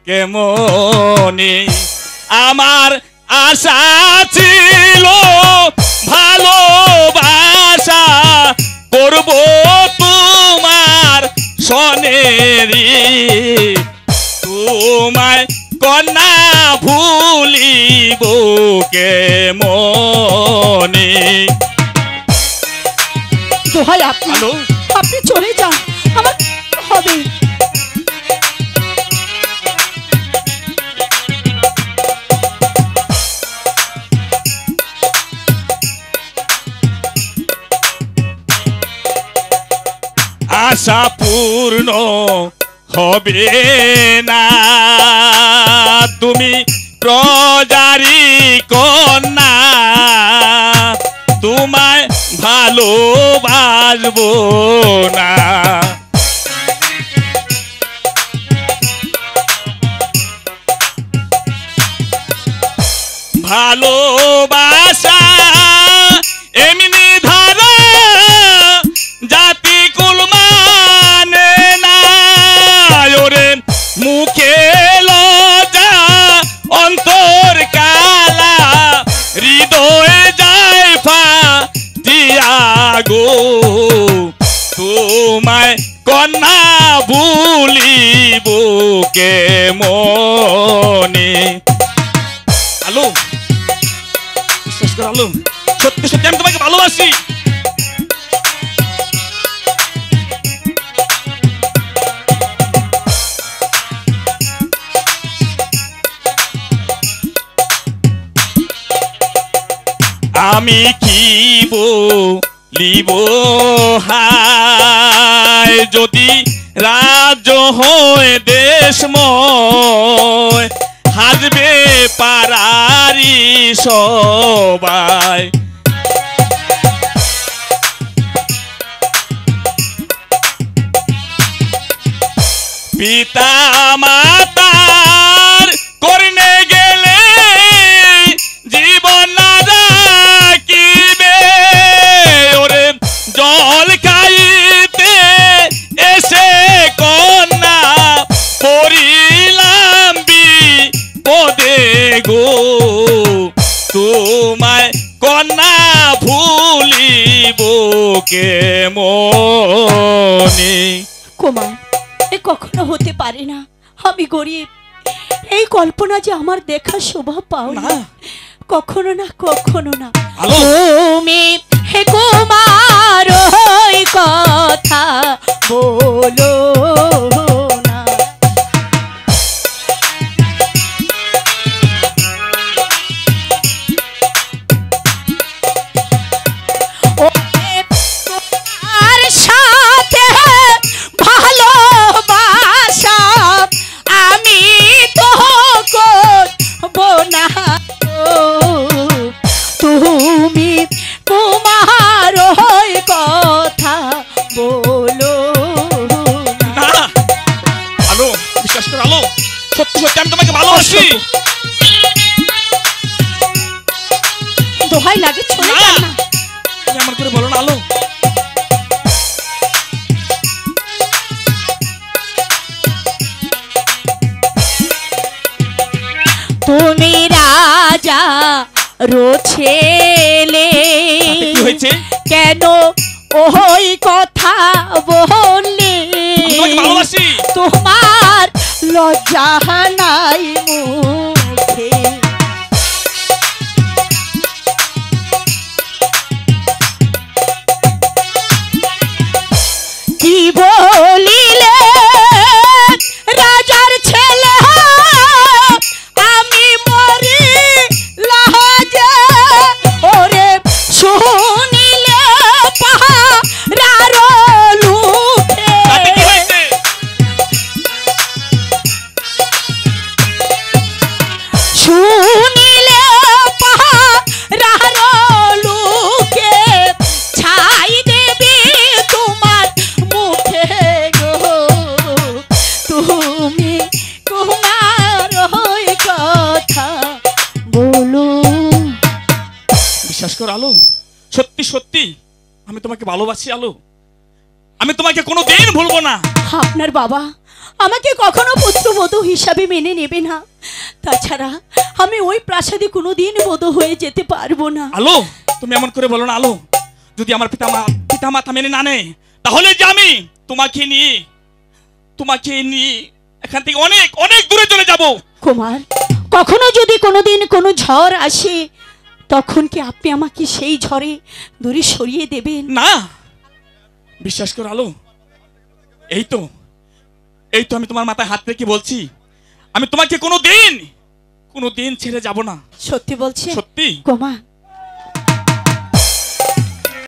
কেমনে আমার আশা ছিল ভালোবাসা করব তোমার সনেরি তোমায় কন্যা ভুলিব কেমনে। দোহাই আপনি চলে যান, আমার হবে। আশা পূর্ণ হবে না তুমি প্রজারি কন্যা তোমায় ভালোবাসবো না। ভালোবাসা এমনি ধারা জাতি কুল মানে না ওরে মুখে লজ্জা অন্তর কালা হৃদয়ে যায় ফাটিয়া গো তোমায় কন্যা ভুলিব কেমনে। আলো বিশ্বাস কর আলো, সত্যি সত্যি আমি তোমাকে ভালোবাসি। আমি কি বলিব হায় যদি রাজ্য হয় দেশময় হাসবে পারারি সবাই। পিতা মাতার করনে গেলে জীবন না রাখিবে ওরে জল খাইতে এসে কন্যা পড়িলাম বিপদে গো তোমায় কন্যা ভুলিব কেমনে। কুমার এ কখনো হতে পারে না, আমি গরিব, এই কল্পনা যে আমার দেখা শোভা পাও না, কখনো না কখনো না। তুমি হে কুমার ওই কথা বলো না। তোমার সাথে ভালোবাসা আমি তো করব না, তুমি কুমার ওই কথা বলো না। আলো বিশ্বাস কর আলো, সত্যি সত্যি আমি তোমাকে ভালোবাসি। দোহাই লাগে চলে যান না। তুমি আমার করে বলো না আলো। তুমি রাজা ছেলে কি হয়েছে কেন ওই কথা বললে? ভালোবাসি। তোমার লজ্জা নাই মুখে? কি বলিলে রাজার ছেলে আমি মরি লাজে? ওরে শুনিলে পাহারার লুঠে। শুনিলে পাহারার লুকে ছাই দেবে তোমার মুখে গো। তুমি তোমার ওই কথা বলো। বিশ্বাস কর আলো, সত্যি সত্যি আমি তোমাকে ভালোবাসি আলো, আমি তোমাকে কোনোদিন ভুলবো না। আপনার বাবা আমাকে কখনো পুত্রবধূ হিসাবে মেনে নেবে না। তাছাড়া আমি ওই প্রাসাদে কোনোদিন বধূ হয়ে যেতে পারবো না। আলো, তুমি এমন করে বলো না আলো। যদি আমার পিতা মাতা মেনে না নেয়, তাহলে যে আমি তোমাকে নিয়ে এখান থেকে অনেক অনেক দূরে চলে যাব। কুমার, কখনো যদি কোনোদিন কোনো ঝড় আসে, তখন কি আপনি আমাকে সেই ঝড়ে দূরে সরিয়ে দেবেন? না, বিশ্বাস করো আলো, এই তো আমি তোমার মাথায় হাত রেখে বলছি, আমি তোমাকে কোনোদিন ছেড়ে যাব না। সত্যি বলছে? সত্যি। কুমার,